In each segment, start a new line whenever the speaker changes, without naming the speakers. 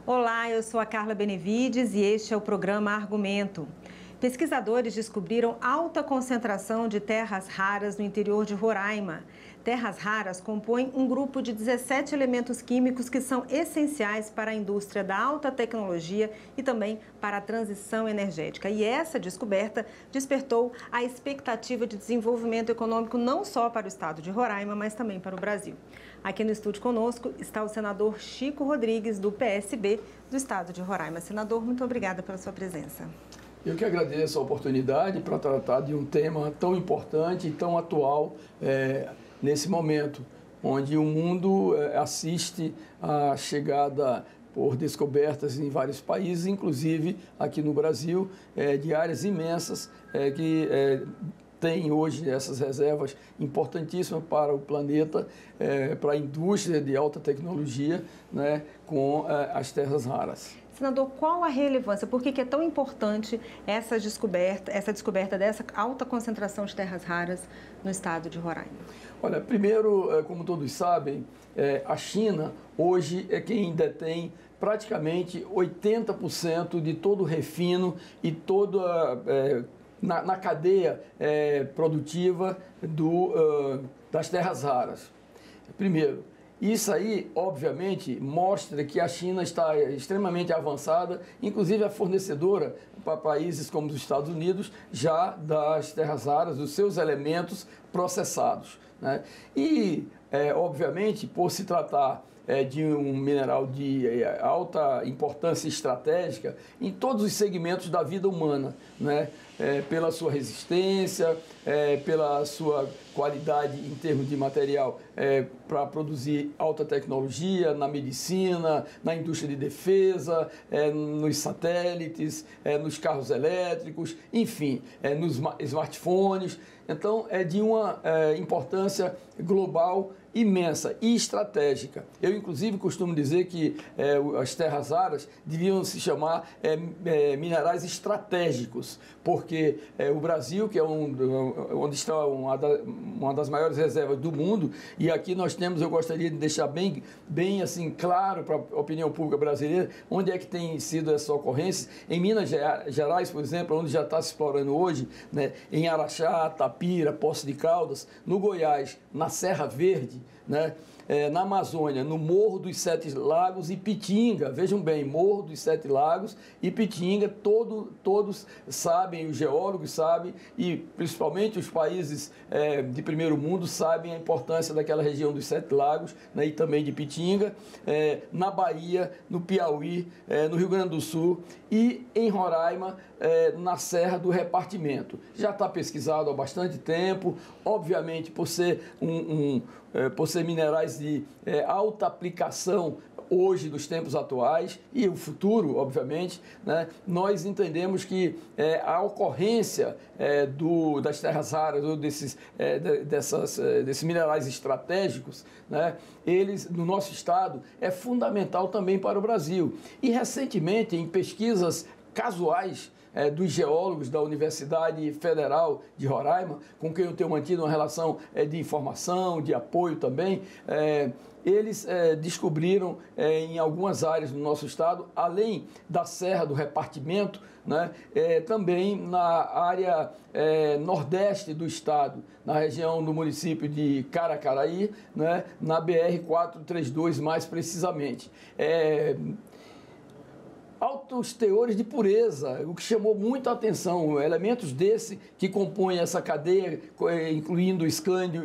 Olá, eu sou a Carla Benevides e este é o programa Argumento. Pesquisadores descobriram alta concentração de terras raras no interior de Roraima. Terras raras compõem um grupo de 17 elementos químicos que são essenciais para a indústria da alta tecnologia e também para a transição energética. E essa descoberta despertou a expectativa de desenvolvimento econômico não só para o estado de Roraima, mas também para o Brasil. Aqui no estúdio conosco está o senador Chico Rodrigues, do PSB do estado de Roraima. Senador, muito obrigada pela sua presença.
Eu que agradeço a oportunidade para tratar de um tema tão importante e tão atual nesse momento, onde o mundo assiste à chegada por descobertas em vários países, inclusive aqui no Brasil, de áreas imensas que tem hoje essas reservas importantíssimas para o planeta, para a indústria de alta tecnologia, né, com as terras raras.
Senador, qual a relevância? Por que é tão importante essa descoberta dessa alta concentração de terras raras no estado de Roraima?
Olha, primeiro, como todos sabem, a China hoje é quem detém praticamente 80% de todo o refino e toda na cadeia produtiva das terras raras. Primeiro, isso aí, obviamente, mostra que a China está extremamente avançada, inclusive a fornecedora para países como os Estados Unidos, já das terras raras, dos seus elementos processados, né? E, obviamente, por se tratar de um mineral de alta importância estratégica em todos os segmentos da vida humana, né? Pela sua resistência, pela sua qualidade em termos de material para produzir alta tecnologia na medicina, na indústria de defesa, nos satélites, nos carros elétricos, enfim, nos smartphones. Então, é de uma importância global imensa e estratégica. Eu, inclusive, costumo dizer que as terras raras deviam se chamar minerais estratégicos, porque o Brasil, que é onde está uma das maiores reservas do mundo, e aqui nós temos, eu gostaria de deixar bem assim, claro para a opinião pública brasileira, onde é que tem sido essa ocorrência. Em Minas Gerais, por exemplo, onde já está se explorando hoje, né, em Araxá, Tapira, Poços de Caldas, no Goiás, na Serra Verde, né, na Amazônia, no Morro dos Sete Lagos e Pitinga. Vejam bem, Morro dos Sete Lagos e Pitinga, todos sabem, os geólogos sabem, e principalmente os países de primeiro mundo sabem a importância daquela região dos Sete Lagos, né, e também de Pitinga, na Bahia, no Piauí, no Rio Grande do Sul e em Roraima, na Serra do Repartimento. Já está pesquisado há bastante tempo, obviamente por ser minerais de alta aplicação hoje dos tempos atuais e o futuro, obviamente, né, nós entendemos que a ocorrência das terras raras ou desses minerais estratégicos, né, eles, no nosso estado, é fundamental também para o Brasil. E recentemente, em pesquisas casuais dos geólogos da Universidade Federal de Roraima, com quem eu tenho mantido uma relação de informação, de apoio também, eles descobriram em algumas áreas do nosso estado, além da Serra do Repartimento, né, também na área nordeste do estado, na região do município de Caracaraí, né, na BR-432 mais precisamente. Altos teores de pureza, o que chamou muito a atenção, elementos desse que compõem essa cadeia, incluindo o escândio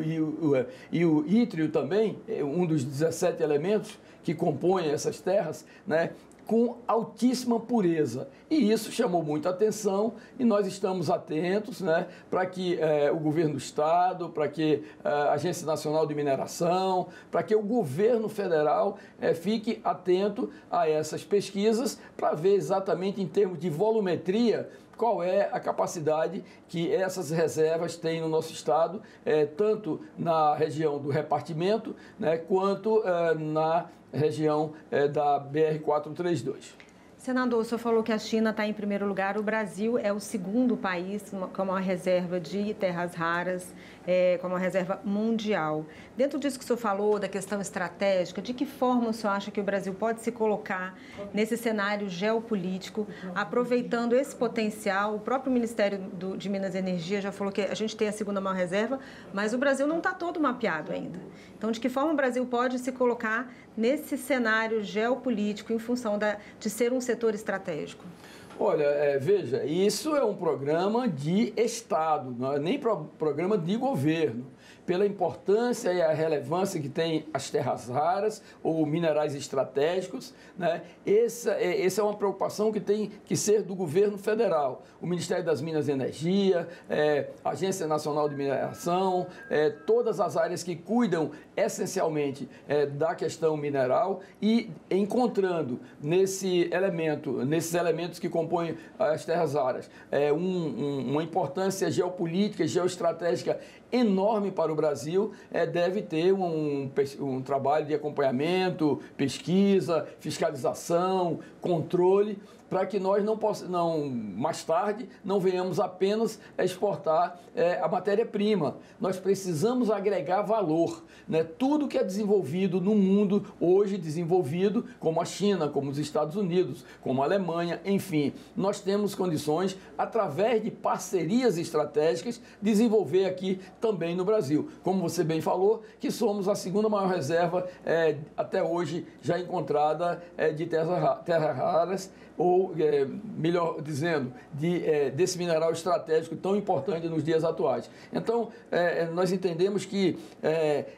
e o ítrio também, um dos 17 elementos que compõem essas terras, né, com altíssima pureza. E isso chamou muita atenção e nós estamos atentos, né, para que o governo do estado, para que a Agência Nacional de Mineração, para que o governo federal fique atento a essas pesquisas para ver exatamente em termos de volumetria qual é a capacidade que essas reservas têm no nosso estado, tanto na região do repartimento, né, quanto na região da BR-432.
Senador, o senhor falou que a China está em primeiro lugar, o Brasil é o segundo país com uma reserva de terras raras como uma reserva mundial. Dentro disso que o senhor falou, da questão estratégica, de que forma o senhor acha que o Brasil pode se colocar nesse cenário geopolítico, aproveitando esse potencial? O próprio Ministério de Minas e Energia já falou que a gente tem a segunda maior reserva, mas o Brasil não está todo mapeado ainda. Então, de que forma o Brasil pode se colocar nesse cenário geopolítico em função de ser um setor estratégico?
Olha, veja, isso é um programa de Estado, não é nem programa de governo. Pela importância e a relevância que tem as terras raras ou minerais estratégicos, né? Essa é uma preocupação que tem que ser do governo federal. O Ministério das Minas e Energia, a Agência Nacional de Mineração, todas as áreas que cuidam essencialmente da questão mineral e encontrando nesses elementos que compõem as terras raras, uma importância geopolítica, geoestratégica enorme para o Brasil, deve ter um trabalho de acompanhamento, pesquisa, fiscalização, controle, para que nós mais tarde não venhamos apenas exportar a matéria-prima. Nós precisamos agregar valor, né? Tudo que é desenvolvido no mundo, hoje desenvolvido, como a China, como os Estados Unidos, como a Alemanha, enfim, nós temos condições, através de parcerias estratégicas, desenvolver aqui também no Brasil. Como você bem falou, que somos a segunda maior reserva até hoje já encontrada de terras raras, ou, melhor dizendo, desse mineral estratégico tão importante nos dias atuais. Então, nós entendemos que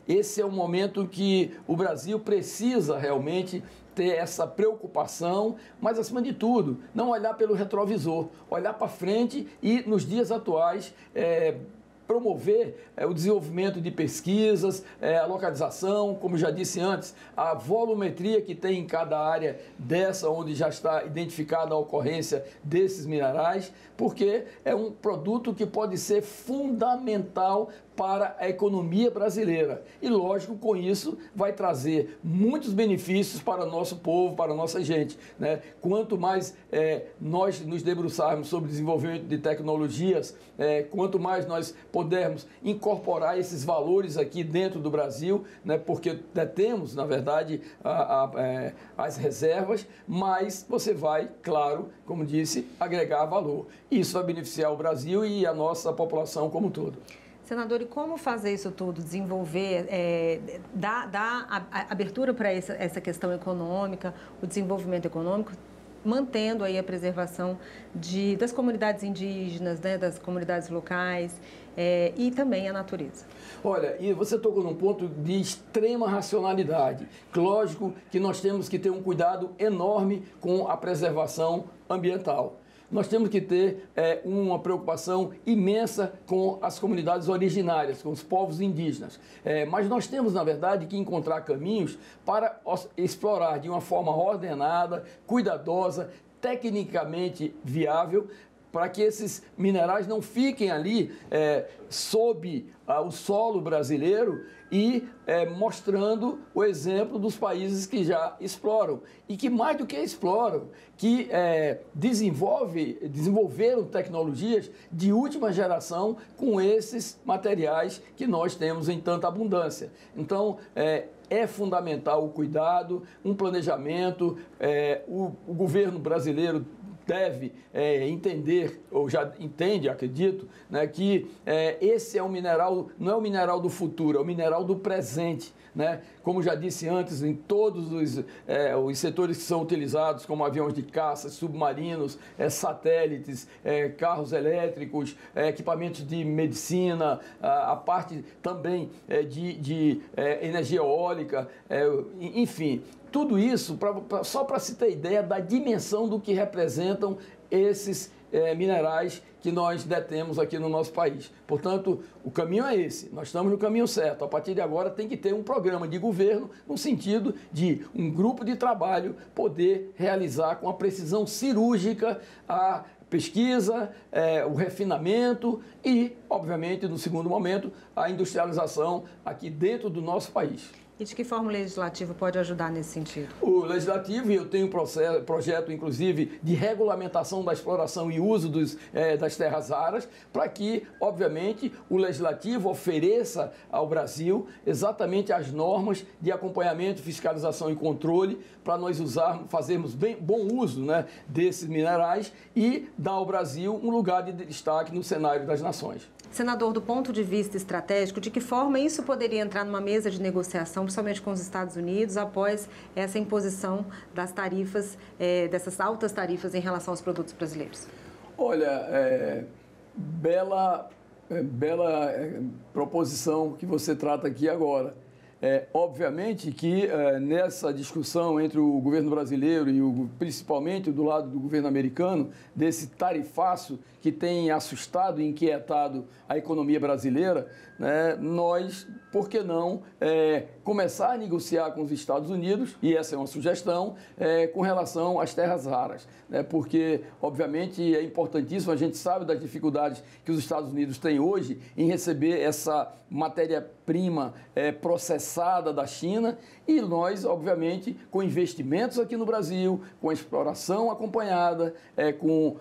esse é o momento que o Brasil precisa realmente ter essa preocupação, mas, acima de tudo, não olhar pelo retrovisor, olhar para frente e, nos dias atuais, promover o desenvolvimento de pesquisas, a localização, como já disse antes, a volumetria que tem em cada área dessa, onde já está identificada a ocorrência desses minerais, porque é um produto que pode ser fundamental para a economia brasileira. E, lógico, com isso vai trazer muitos benefícios para o nosso povo, para a nossa gente, né? Quanto mais nós nos debruçarmos sobre o desenvolvimento de tecnologias, quanto mais nós pudermos incorporar esses valores aqui dentro do Brasil, né? Porque temos, na verdade, as reservas, mas você vai, claro, como disse, agregar valor. Isso vai beneficiar o Brasil e a nossa população como um todo.
Senador, e como fazer isso tudo? Desenvolver, dar abertura para essa questão econômica, o desenvolvimento econômico, mantendo aí a preservação das comunidades indígenas, né, das comunidades locais e também a natureza?
Olha, e você tocou num ponto de extrema racionalidade. Lógico que nós temos que ter um cuidado enorme com a preservação ambiental. Nós temos que ter uma preocupação imensa com as comunidades originárias, com os povos indígenas. Mas nós temos, na verdade, que encontrar caminhos para explorar de uma forma ordenada, cuidadosa, tecnicamente viável, para que esses minerais não fiquem ali sob o solo brasileiro e mostrando o exemplo dos países que já exploram e que, mais do que exploram, que desenvolveram tecnologias de última geração com esses materiais que nós temos em tanta abundância. Então, é fundamental o cuidado, um planejamento, o governo brasileiro deve entender, ou já entende, acredito, né, que esse é um mineral, não é o mineral do futuro, é o mineral do presente. Né? Como já disse antes, em todos os setores que são utilizados, como aviões de caça, submarinos, satélites, carros elétricos, equipamentos de medicina, a parte também de energia eólica, enfim, tudo isso só para se ter ideia da dimensão do que representam esses minerais que nós detemos aqui no nosso país. Portanto, o caminho é esse, nós estamos no caminho certo. A partir de agora tem que ter um programa de governo no sentido de um grupo de trabalho poder realizar com a precisão cirúrgica a pesquisa, o refinamento e, obviamente, no segundo momento, a industrialização aqui dentro do nosso país.
E de que forma o Legislativo pode ajudar nesse sentido?
O Legislativo, e eu tenho um projeto, inclusive, de regulamentação da exploração e uso das terras raras, para que, obviamente, o Legislativo ofereça ao Brasil exatamente as normas de acompanhamento, fiscalização e controle para nós fazermos bom uso, né, desses minerais e dar ao Brasil um lugar de destaque no cenário das nações.
Senador, do ponto de vista estratégico, de que forma isso poderia entrar numa mesa de negociação, principalmente com os Estados Unidos, após essa imposição das tarifas, dessas altas tarifas em relação aos produtos brasileiros?
Olha, bela proposição que você trata aqui agora. Obviamente que nessa discussão entre o governo brasileiro e principalmente do lado do governo americano, desse tarifaço que tem assustado e inquietado a economia brasileira, né, nós, por que não, começar a negociar com os Estados Unidos, e essa é uma sugestão, com relação às terras raras, né, porque, obviamente, é importantíssimo, a gente sabe das dificuldades que os Estados Unidos têm hoje em receber essa matéria-prima processada da China, e nós, obviamente, com investimentos aqui no Brasil, com a exploração acompanhada, com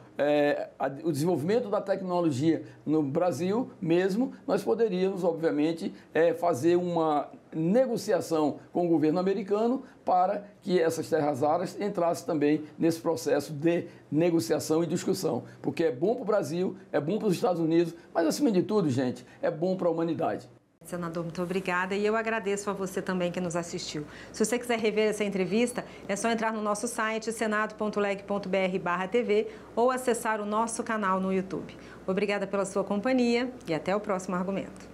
o desenvolvimento da tecnologia no Brasil mesmo, nós poderíamos, obviamente, fazer uma negociação com o governo americano para que essas terras raras entrassem também nesse processo de negociação e discussão. Porque é bom para o Brasil, é bom para os Estados Unidos, mas, acima de tudo, gente, é bom para a humanidade.
Senador, muito obrigada, e eu agradeço a você também que nos assistiu. Se você quiser rever essa entrevista, é só entrar no nosso site senado.leg.br/TV ou acessar o nosso canal no YouTube. Obrigada pela sua companhia e até o próximo argumento.